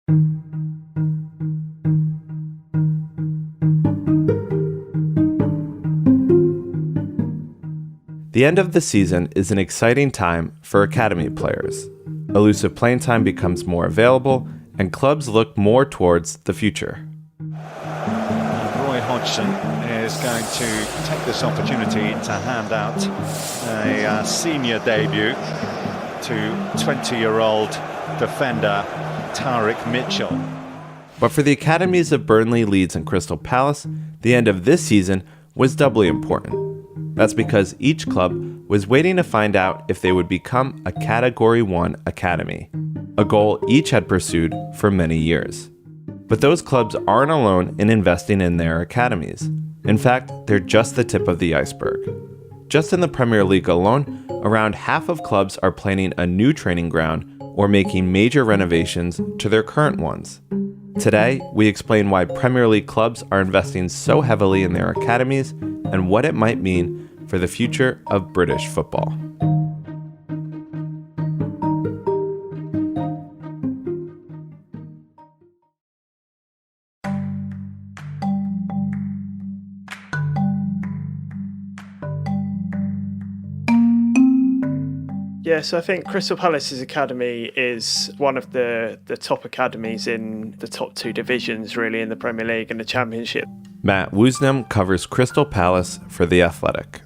The end of the season is an exciting time for academy players. Elusive playing time becomes more available, and clubs look more towards the future. Roy Hodgson is going to take this opportunity to hand out a senior debut to 20-year-old defender Tariq Mitchell. But for the academies of Burnley, Leeds and Crystal Palace, the end of this season was doubly important. That's because each club was waiting to find out if they would become a Category 1 academy, a goal each had pursued for many years. But those clubs aren't alone in investing in their academies. In fact, they're just the tip of the iceberg. Just in the Premier League alone, around half of clubs are planning a new training ground or making major renovations to their current ones. Today, we explain why Premier League clubs are investing so heavily in their academies and what it might mean for the future of British football. Yeah, so I think Crystal Palace's academy is one of the top academies in the top two divisions, really, in the Premier League and the Championship. Matt Woosnam covers Crystal Palace for The Athletic.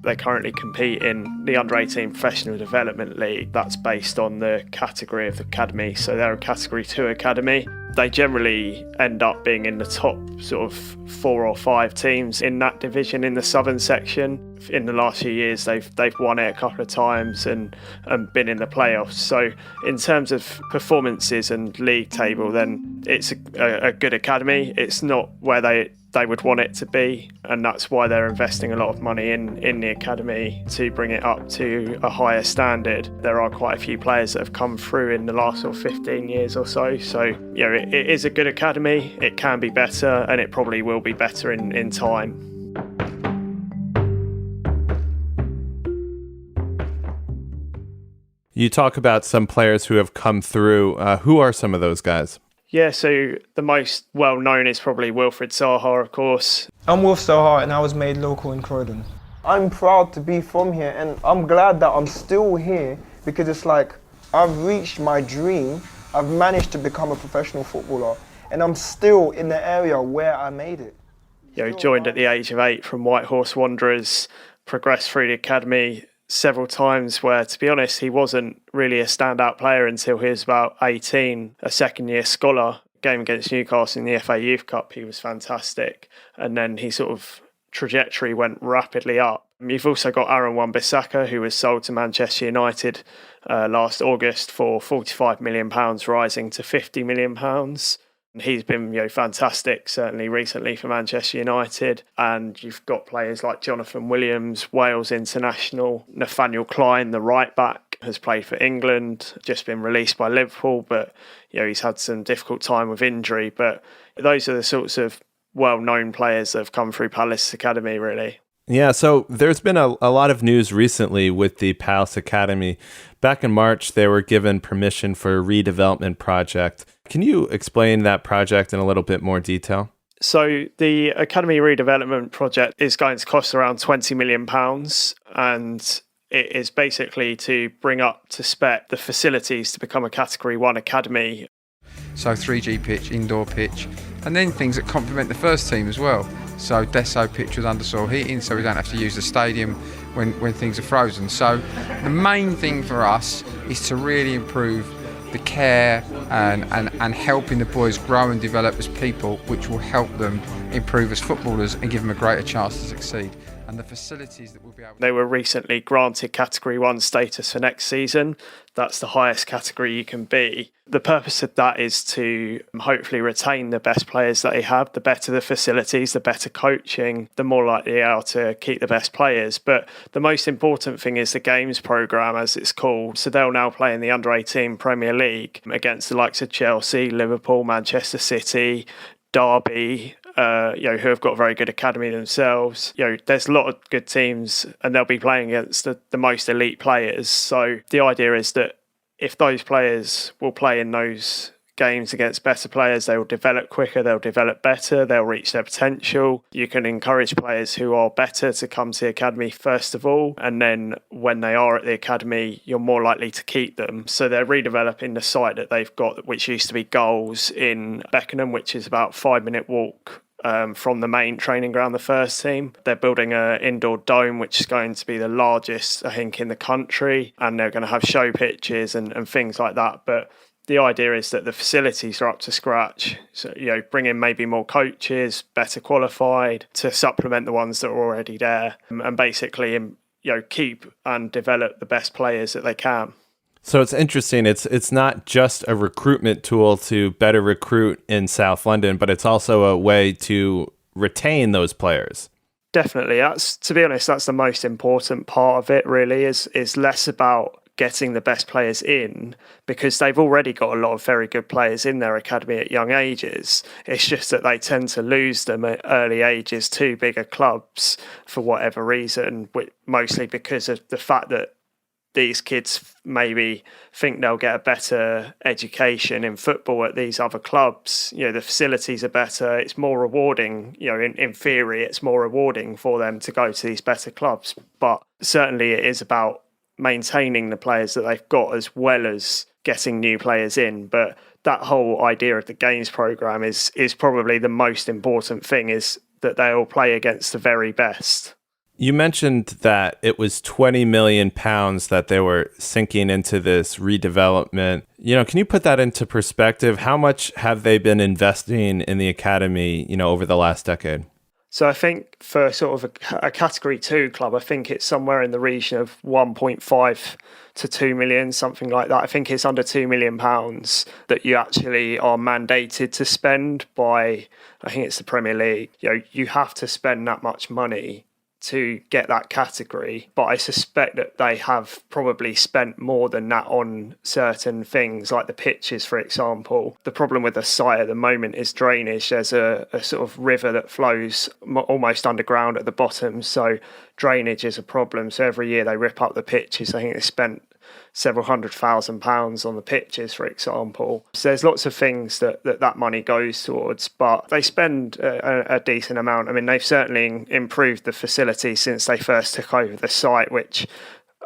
They currently compete in the Under-18 Professional Development League. That's based on the category of the academy, so they're a Category 2 academy. They generally end up being in the top sort of 4 or 5 teams in that division in the southern section. In the last few years, they've won it a couple of times and been in the playoffs. So in terms of performances and league table, then it's a good academy. It's not where they would want it to be, and that's why they're investing a lot of money in the academy to bring it up to a higher standard. There are quite a few players that have come through in the last sort of 15 years or so. So, you know, it is a good academy. It can be better, and it probably will be better in time. You talk about some players who have come through. Who are some of those guys? Yeah, so the most well-known is probably Wilfried Zaha, of course. I'm Wilf Zaha and I was made local in Croydon. I'm proud to be from here and I'm glad that I'm still here because it's like I've reached my dream. I've managed to become a professional footballer and I'm still in the area where I made it. You know, joined at the age of 8 from Whitehorse Wanderers, progressed through the academy several times where, to be honest, he wasn't really a standout player until he was about 18, a second-year scholar. Game against Newcastle in the FA Youth Cup, he was fantastic. And then he sort of trajectory went rapidly up. You've also got Aaron Wan-Bissaka, who was sold to Manchester United last August for £45 million, rising to £50 million. He's been, fantastic, certainly recently for Manchester United. And you've got players like Jonathan Williams, Wales international. Nathaniel Klein, the right back, has played for England, just been released by Liverpool, but he's had some difficult time with injury. But those are the sorts of well-known players that have come through Palace Academy, really. Yeah, so there's been a lot of news recently with the Palace Academy. Back in March, they were given permission for a redevelopment project. Can you explain that project in a little bit more detail? So the Academy redevelopment project is going to cost around £20 million, and it is basically to bring up to spec the facilities to become a Category 1 academy. So 3G pitch, indoor pitch, and then things that complement the first team as well. So Desso pitch with undersoil heating, so we don't have to use the stadium when things are frozen. So the main thing for us is to really improve the care and helping the boys grow and develop as people, which will help them improve as footballers and give them a greater chance to succeed. And the facilities that we'll be able to... They were recently granted Category 1 status for next season. That's the highest category you can be. The purpose of that is to hopefully retain the best players that they have. The better the facilities, the better coaching, the more likely they are to keep the best players. But the most important thing is the games programme, as it's called. So they'll now play in the Under-18 Premier League against the likes of Chelsea, Liverpool, Manchester City, Derby, who have got a very good academy themselves. There's a lot of good teams and they'll be playing against the most elite players. So the idea is that if those players will play in those games against better players, they will develop quicker, they'll develop better, they'll reach their potential. You can encourage players who are better to come to the academy first of all, and then when they are at the academy, you're more likely to keep them. So they're redeveloping the site that they've got, which used to be Goals in Beckenham, which is about 5-minute walk from the main training ground, the first team. They're building an indoor dome, which is going to be the largest, I think, in the country, and they're going to have show pitches and things like that. But the idea is that the facilities are up to scratch. So, bring in maybe more coaches, better qualified, to supplement the ones that are already there, and basically, keep and develop the best players that they can. So it's interesting. It's not just a recruitment tool to better recruit in South London, but it's also a way to retain those players. Definitely. To be honest, that's the most important part of it, really, is less about getting the best players in, because they've already got a lot of very good players in their academy at young ages. It's just that they tend to lose them at early ages to bigger clubs for whatever reason, mostly because of the fact that these kids maybe think they'll get a better education in football at these other clubs. The facilities are better. It's more rewarding. In theory, it's more rewarding for them to go to these better clubs. But certainly it is about maintaining the players that they've got as well as getting new players in. But that whole idea of the games programme is probably the most important thing, is that they all play against the very best. You mentioned that it was £20 million that they were sinking into this redevelopment. Can you put that into perspective? How much have they been investing in the academy, over the last decade? So I think for sort of a Category 2 club, I think it's somewhere in the region of 1.5 to 2 million, something like that. I think it's under £2 million that you actually are mandated to spend by, I think it's the Premier League. You have to spend that much money to get that category, but I suspect that they have probably spent more than that on certain things like the pitches, for example. The problem with the site at the moment is drainage. There's a sort of river that flows almost underground at the bottom, so drainage is a problem. So every year they rip up the pitches. I think they spent several £100,000 on the pitches, for example. So there's lots of things that money goes towards, but they spend a decent amount. I mean, they've certainly improved the facility since they first took over the site, which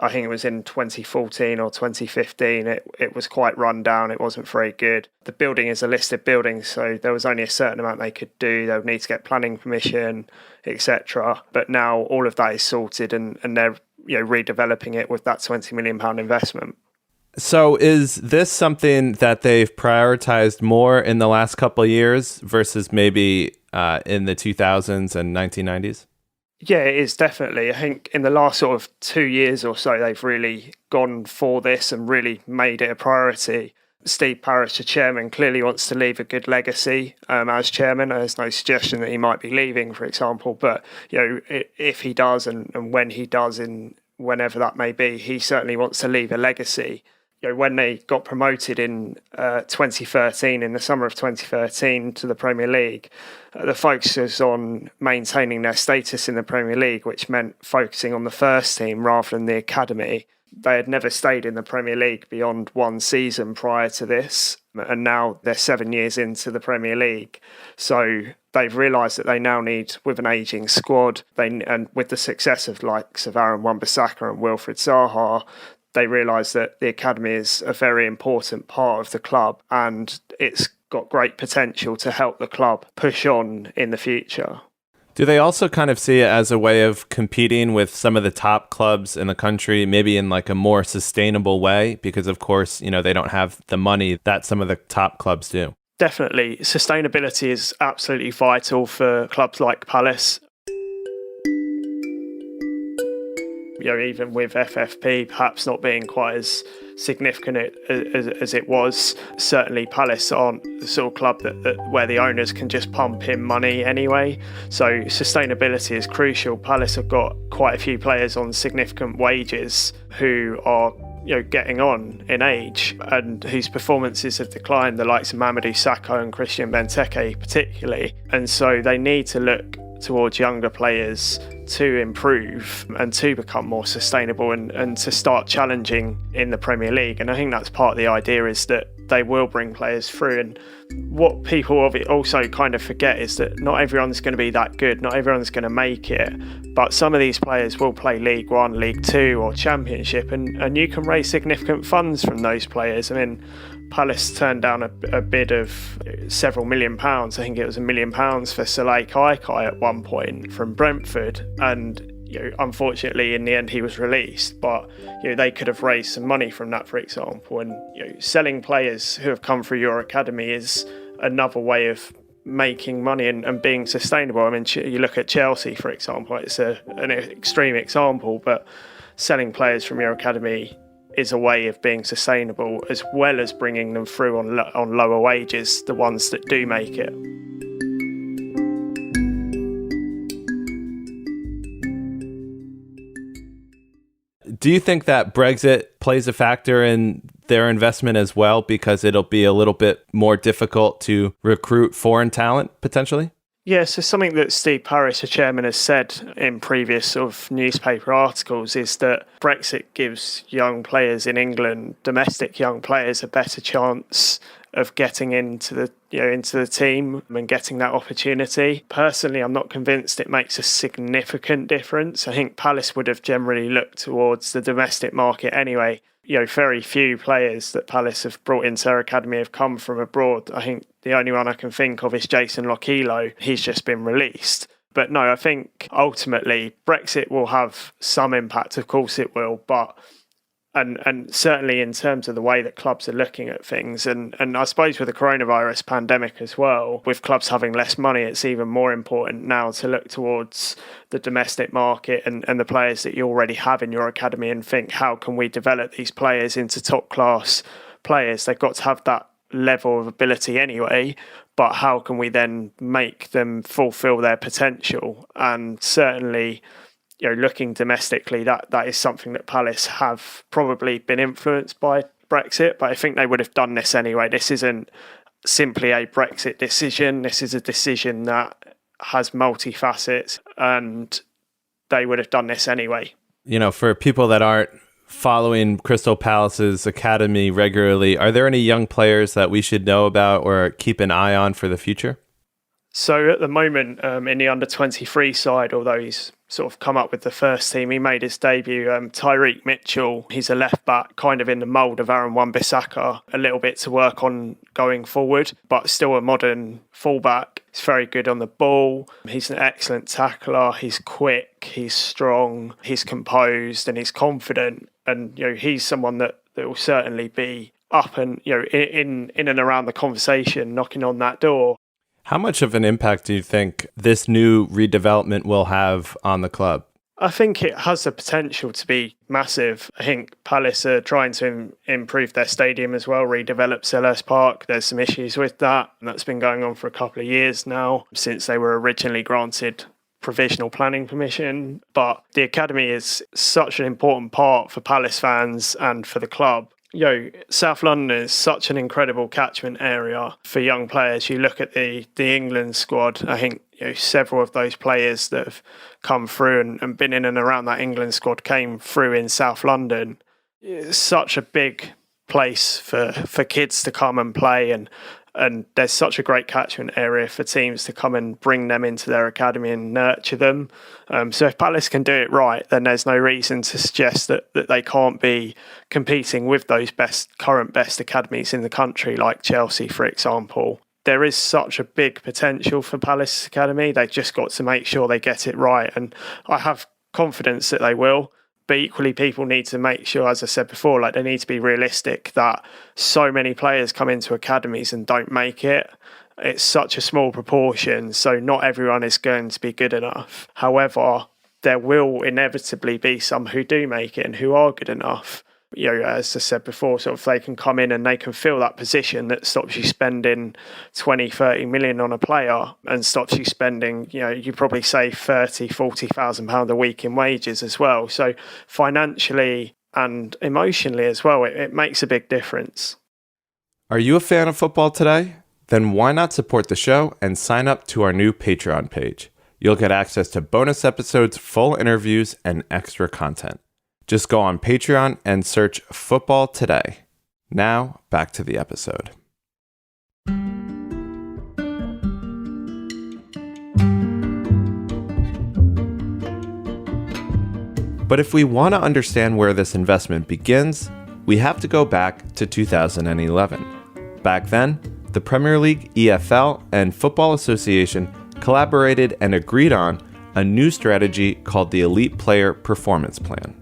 I think it was in 2014 or 2015. It was quite run down. It wasn't very good. The building is a listed building, so there was only a certain amount they could do. They would need to get planning permission, etc. But now all of that is sorted, and they're redeveloping it with that £20 million investment. So is this something that they've prioritized more in the last couple of years versus maybe in the 2000s and 1990s? Yeah, it is definitely. I think in the last sort of 2 years or so, they've really gone for this and really made it a priority. Steve Parish, the chairman, clearly wants to leave a good legacy as chairman. There's no suggestion that he might be leaving, for example, but if he does and when he does, in whenever that may be, he certainly wants to leave a legacy. When they got promoted in 2013, in the summer of 2013 to the Premier League, the focus was on maintaining their status in the Premier League, which meant focusing on the first team rather than the academy. They had never stayed in the Premier League beyond one season prior to this, and now they're 7 years into the Premier League. So they've realised that they now need, with an ageing squad, and with the success of likes of Aaron Wan-Bissaka and Wilfried Zaha, they realise that the academy is a very important part of the club, and it's got great potential to help the club push on in the future. Do they also kind of see it as a way of competing with some of the top clubs in the country, maybe in like a more sustainable way? Because, of course, they don't have the money that some of the top clubs do. Definitely. Sustainability is absolutely vital for clubs like Palace. Even with FFP perhaps not being quite as significant as it was, certainly Palace aren't the sort of club that where the owners can just pump in money anyway. So sustainability is crucial. Palace have got quite a few players on significant wages who are getting on in age and whose performances have declined, the likes of Mamadou Sakho and Christian Benteke particularly. And so they need to look towards younger players to improve and to become more sustainable and to start challenging in the Premier League. And I think that's part of the idea, is that they will bring players through. And what people also kind of forget is that not everyone's going to be that good, not everyone's going to make it, but some of these players will play League One, League Two or Championship, and you can raise significant funds from those players. I mean, Palace turned down a bid of several £1 million. I think it was £1 million for Soleil Kaikai at one point from Brentford, and unfortunately in the end he was released, but they could have raised some money from that, for example. And selling players who have come through your academy is another way of making money and being sustainable. I mean, you look at Chelsea, for example, it's an extreme example, but selling players from your academy is a way of being sustainable, as well as bringing them through on lower wages, the ones that do make it. Do you think that Brexit plays a factor in their investment as well, because it'll be a little bit more difficult to recruit foreign talent potentially? Yeah, so something that Steve Parish, the chairman, has said in previous sort of newspaper articles is that Brexit gives young players in England, domestic young players, a better chance of getting into the team and getting that opportunity. Personally, I'm not convinced it makes a significant difference. I think Palace would have generally looked towards the domestic market anyway. Very few players that Palace have brought into their academy have come from abroad. I think the only one I can think of is Jason Lockelo. He's just been released. But no, I think ultimately Brexit will have some impact. Of course it will, but and certainly in terms of the way that clubs are looking at things, and I suppose with the coronavirus pandemic as well, with clubs having less money, it's even more important now to look towards the domestic market and the players that you already have in your academy and think, how can we develop these players into top class players? They've got to have that level of ability anyway, but how can we then make them fulfill their potential? And certainly, looking domestically, that is something that Palace have probably been influenced by Brexit, but I think they would have done this anyway. This isn't simply a Brexit decision. This is a decision that has multi-facets, and they would have done this anyway. For people that aren't following Crystal Palace's academy regularly, are there any young players that we should know about or keep an eye on for the future? So at the moment, in the under-23 side, although he's sort of come up with the first team, he made his debut. Tyreek Mitchell, he's a left-back, kind of in the mould of Aaron Wan-Bissaka, a little bit to work on going forward, but still a modern fullback. He's very good on the ball. He's an excellent tackler. He's quick, he's strong, he's composed, and he's confident. And he's someone that will certainly be up and in and around the conversation, knocking on that door. How much of an impact do you think this new redevelopment will have on the club? I think it has the potential to be massive. I think Palace are trying to improve their stadium as well, redevelop Selhurst Park. There's some issues with that, and that's been going on for a couple of years now, since they were originally granted provisional planning permission. But the academy is such an important part for Palace fans and for the club. South London is such an incredible catchment area for young players. You look at the England squad, I think several of those players that have come through and been in and around that England squad came through in South London. It's such a big place for kids to come and play, and there's such a great catchment area for teams to come and bring them into their academy and nurture them. So if Palace can do it right, then there's no reason to suggest that they can't be competing with those current best academies in the country, like Chelsea, for example. There is such a big potential for Palace Academy. They've just got to make sure they get it right. And I have confidence that they will. But equally, people need to make sure, as I said before, they need to be realistic that so many players come into academies and don't make it. It's such a small proportion, so not everyone is going to be good enough. However, there will inevitably be some who do make it and who are good enough. As I said before, sort of they can come in and they can fill that position that stops you spending 20, 30 million on a player and stops you spending, you probably save 30, 40,000 pounds a week in wages as well. So financially and emotionally as well, it makes a big difference. Are you a fan of football today? Then why not support the show and sign up to our new Patreon page? You'll get access to bonus episodes, full interviews, and extra content. Just go on Patreon and search Football Today. Now, back to the episode. But if we want to understand where this investment begins, we have to go back to 2011. Back then, the Premier League, EFL, and Football Association collaborated and agreed on a new strategy called the Elite Player Performance Plan.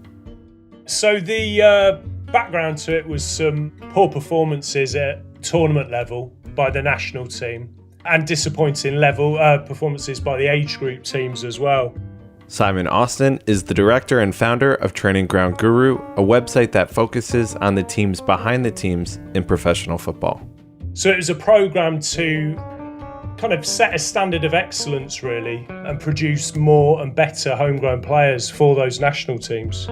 So the background to it was some poor performances at tournament level by the national team and disappointing level performances by the age group teams as well. Simon Austin is the director and founder of Training Ground Guru, a website that focuses on the teams behind the teams in professional football. So it was a program to kind of set a standard of excellence, really, and produce more and better homegrown players for those national teams.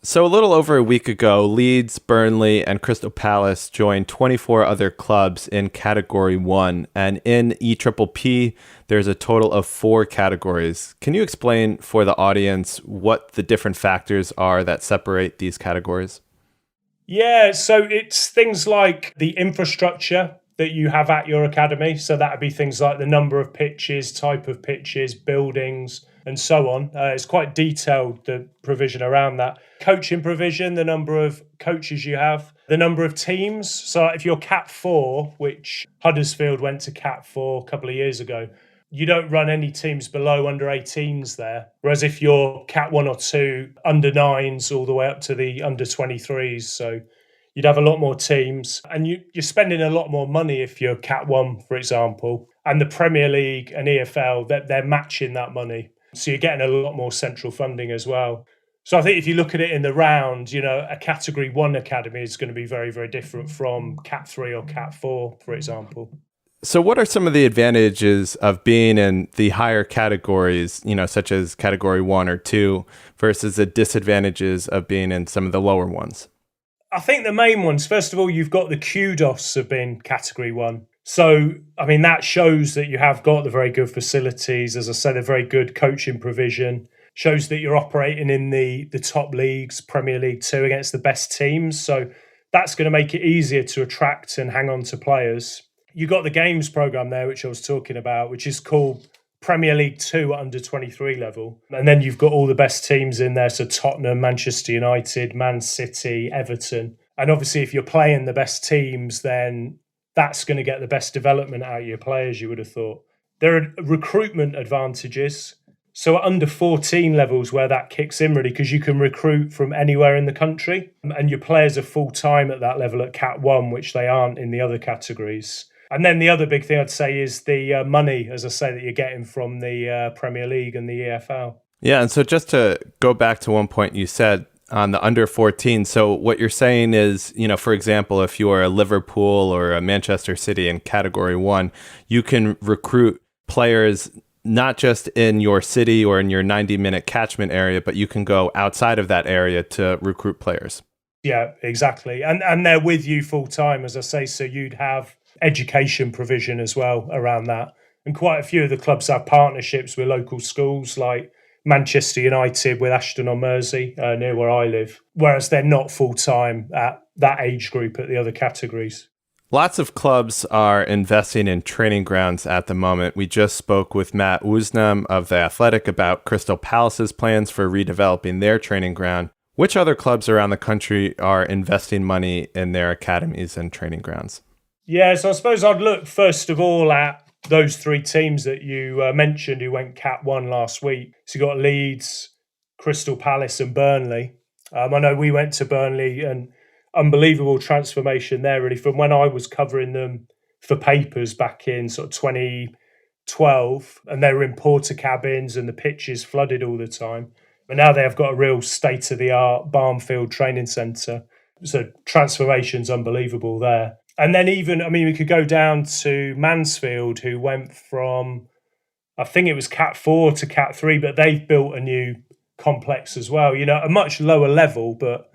So a little over a week ago, Leeds, Burnley, and Crystal Palace joined 24 other clubs in Category 1. And in EPPP, there's a total of 4 categories. Can you explain for the audience what the different factors are that separate these categories? Yeah, so it's things like the infrastructure that you have at your academy. So that would be things like the number of pitches, type of pitches, buildings, and so on. It's quite detailed, the provision around that. Coaching provision, the number of coaches you have, the number of teams. So if you're Cat 4, which Huddersfield went to Cat 4 a couple of years ago, you don't run any teams below under 18s there. Whereas if you're Cat 1 or 2, under 9s all the way up to the under 23s. So you'd have a lot more teams. And you're spending a lot more money if you're Cat 1, for example. And the Premier League and EFL, they're matching that money. So you're getting a lot more central funding as well. So I think if you look at it in the round, you know, a Category 1 academy is going to be very, very different from Cat 3 or Cat 4, for example. So what are some of the advantages of being in the higher categories, you know, such as Category 1 or 2, versus the disadvantages of being in some of the lower ones? I think the main ones, first of all, you've got the kudos of being Category 1. So, I mean, that shows that you have got the very good facilities, as I said, a very good coaching provision, shows that you're operating in the top leagues, Premier League 2, against the best teams. So that's going to make it easier to attract and hang on to players. You've got the games programme there, which I was talking about, which is called Premier League 2 at under 23 level. And then you've got all the best teams in there, so Tottenham, Manchester United, Man City, Everton. And obviously, if you're playing the best teams, then that's going to get the best development out of your players, you would have thought. There are recruitment advantages. So at under 14 levels where that kicks in really, because you can recruit from anywhere in the country and your players are full-time at that level at Cat 1, which they aren't in the other categories. And then the other big thing I'd say is the money, as I say, that you're getting from the Premier League and the EFL. Yeah, and so just to go back to one point you said, on the under 14. So what you're saying is, you know, for example, if you are a Liverpool or a Manchester City in Category 1, you can recruit players not just in your city or in your 90-minute catchment area, but you can go outside of that area to recruit players. Yeah, exactly. And they're with you full time, as I say, so you'd have education provision as well around that. And quite a few of the clubs have partnerships with local schools like Manchester United with Ashton-on-Mersey, near where I live, whereas they're not full-time at that age group at the other categories. Lots of clubs are investing in training grounds at the moment. We just spoke with Matt Woosnam of The Athletic about Crystal Palace's plans for redeveloping their training ground. Which other clubs around the country are investing money in their academies and training grounds? Yeah, so I suppose I'd look first of all at those 3 teams that you mentioned who went Cat 1 last week. So you've got Leeds, Crystal Palace and Burnley. I know we went to Burnley and unbelievable transformation there really from when I was covering them for papers back in sort of 2012, and they were in porter cabins and the pitches flooded all the time. But now they have got a real state-of-the-art Barnfield training centre. So transformation's unbelievable there. And then even, I mean, we could go down to Mansfield, who went from, I think it was Cat 4 to Cat 3, but they've built a new complex as well. You know, a much lower level, but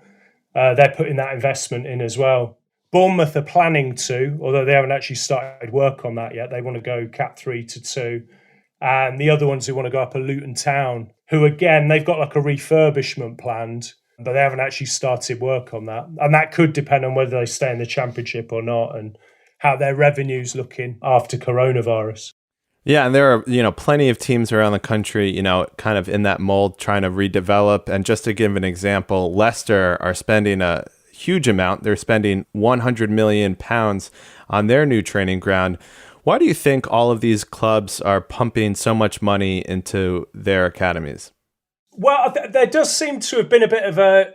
they're putting that investment in as well. Bournemouth are planning to, although they haven't actually started work on that yet. They want to go Cat 3 to 2. And the other ones who want to go up are Luton Town, who again, they've got like a refurbishment planned, but they haven't actually started work on that. And that could depend on whether they stay in the Championship or not and how their revenue's looking after coronavirus. Yeah, and there are, plenty of teams around the country, kind of in that mold trying to redevelop. And just to give an example, Leicester are spending a huge amount. They're spending £100 million on their new training ground. Why do you think all of these clubs are pumping so much money into their academies? Well, there does seem to have been a bit of a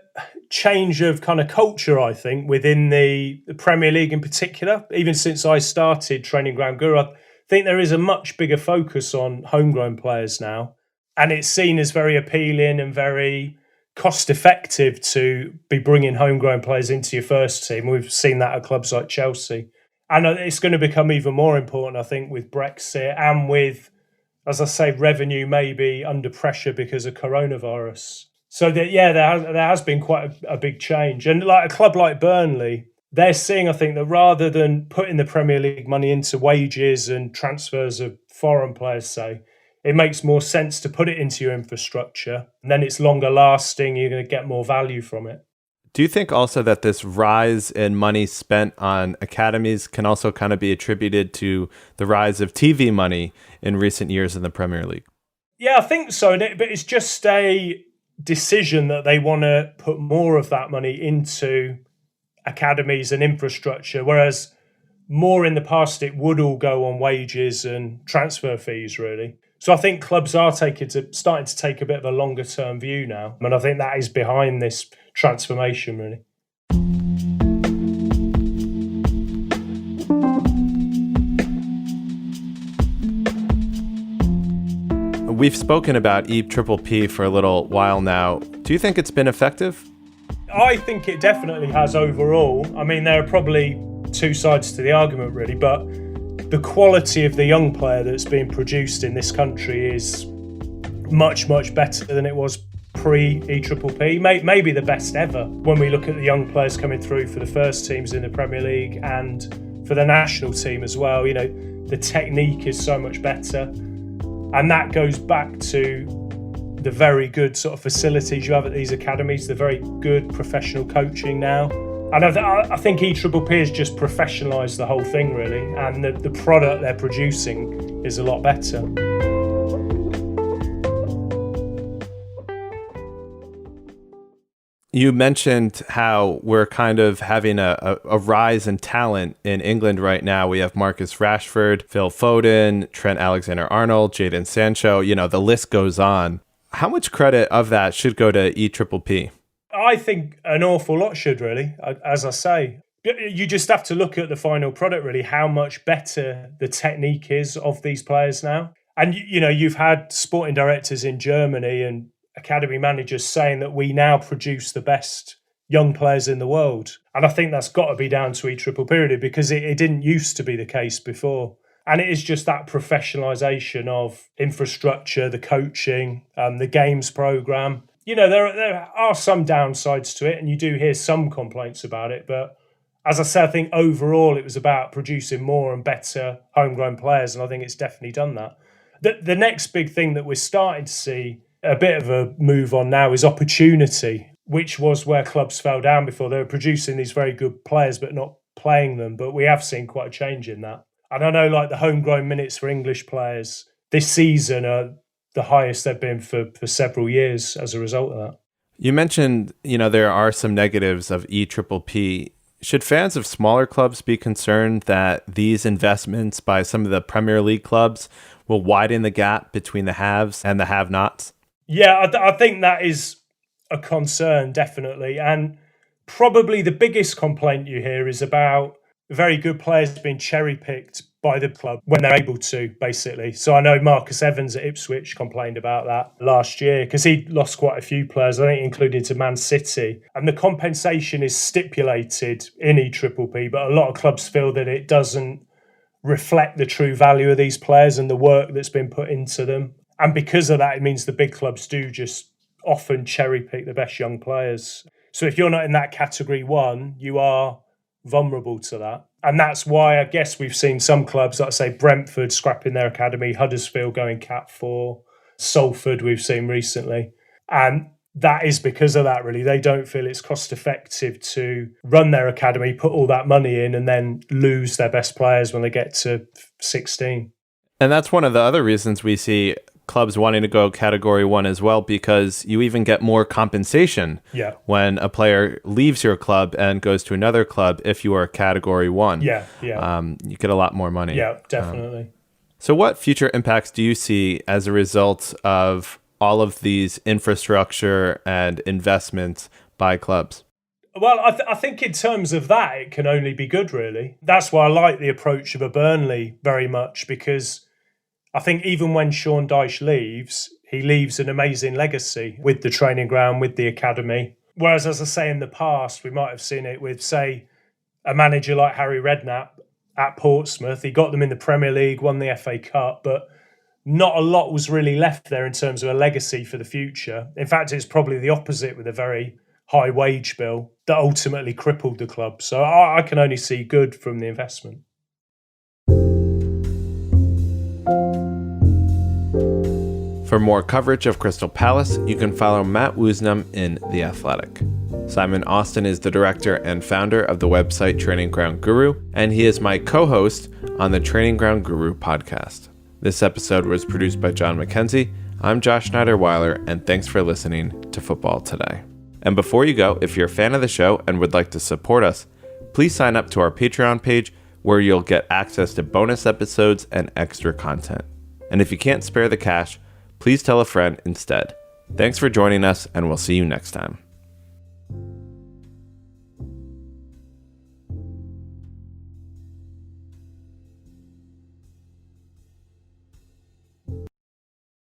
change of kind of culture, I think, within the Premier League in particular. Even since I started Training Ground Guru, I think there is a much bigger focus on homegrown players now. And it's seen as very appealing and very cost effective to be bringing homegrown players into your first team. We've seen that at clubs like Chelsea. And it's going to become even more important, I think, with Brexit and with, as I say, revenue maybe under pressure because of coronavirus. So that, there has been quite a big change. And like a club like Burnley, they're seeing, I think, that rather than putting the Premier League money into wages and transfers of foreign players, say, it makes more sense to put it into your infrastructure. And then it's longer lasting. You're going to get more value from it. Do you think also that this rise in money spent on academies can also kind of be attributed to the rise of TV money in recent years in the Premier League? Yeah, I think so. But it's just a decision that they want to put more of that money into academies and infrastructure, whereas more in the past it would all go on wages and transfer fees, really. So I think clubs are starting to take a bit of a longer term view now. And I think that is behind this transformation, really. We've spoken about EPPP for a little while now. Do you think it's been effective? I think it definitely has overall. I mean, there are probably two sides to the argument, really, but the quality of the young player that's being produced in this country is much, much better than it was pre-EPPP, maybe the best ever when we look at the young players coming through for the first teams in the Premier League and for the national team as well. The technique is so much better, and that goes back to the very good sort of facilities you have at these academies, the very good professional coaching now. And I think EPPP has just professionalised the whole thing, really, and the product they're producing is a lot better. You mentioned how we're kind of having a rise in talent in England right now. We have Marcus Rashford, Phil Foden, Trent Alexander-Arnold, Jadon Sancho. The list goes on. How much credit of that should go to EPPP? I think an awful lot should, really, as I say. You just have to look at the final product, really, how much better the technique is of these players now. And, you've had sporting directors in Germany and academy managers saying that we now produce the best young players in the world. And I think that's got to be down to EPPP, because it didn't used to be the case before. And it is just that professionalisation of infrastructure, the coaching, the games programme. There are some downsides to it, and you do hear some complaints about it. But as I said, I think overall it was about producing more and better homegrown players, and I think it's definitely done that. The next big thing that we're starting to see a bit of a move on now is opportunity, which was where clubs fell down before. They were producing these very good players but not playing them. But we have seen quite a change in that. And I know like the homegrown minutes for English players this season are the highest they've been for several years as a result of that. You mentioned, there are some negatives of EPPP. Should fans of smaller clubs be concerned that these investments by some of the Premier League clubs will widen the gap between the haves and the have-nots? Yeah, I think that is a concern, definitely. And probably the biggest complaint you hear is about very good players being cherry-picked by the club when they're able to, basically. So I know Marcus Evans at Ipswich complained about that last year because he lost quite a few players, I think including to Man City. And the compensation is stipulated in EPPP, but a lot of clubs feel that it doesn't reflect the true value of these players and the work that's been put into them. And because of that, it means the big clubs do just often cherry-pick the best young players. So if you're not in that category one, you are vulnerable to that. And that's why I guess we've seen some clubs, like I say, Brentford scrapping their academy, Huddersfield going Cat 4, Salford we've seen recently. And that is because of that, really. They don't feel it's cost effective to run their academy, put all that money in, and then lose their best players when they get to 16. And that's one of the other reasons we see clubs wanting to go Category 1 as well, because you even get more compensation when a player leaves your club and goes to another club if you are Category 1. You get a lot more money. Yeah, definitely. So what future impacts do you see as a result of all of these infrastructure and investments by clubs? Well, I think in terms of that, it can only be good, really. That's why I like the approach of a Burnley very much, because I think even when Sean Dyche leaves, he leaves an amazing legacy with the training ground, with the academy. Whereas, as I say, in the past, we might have seen it with, say, a manager like Harry Redknapp at Portsmouth. He got them in the Premier League, won the FA Cup, but not a lot was really left there in terms of a legacy for the future. In fact, it's probably the opposite, with a very high wage bill that ultimately crippled the club. So I can only see good from the investment. For more coverage of Crystal Palace, you can follow Matt Woosnam in The Athletic. Simon Austin is the director and founder of the website Training Ground Guru, and he is my co-host on the Training Ground Guru podcast. This episode was produced by John McKenzie. I'm Josh Schneider-Weiler, and thanks for listening to Football Today. And before you go, if you're a fan of the show and would like to support us, please sign up to our Patreon page, where you'll get access to bonus episodes and extra content. And if you can't spare the cash, please tell a friend instead. Thanks for joining us, and we'll see you next time.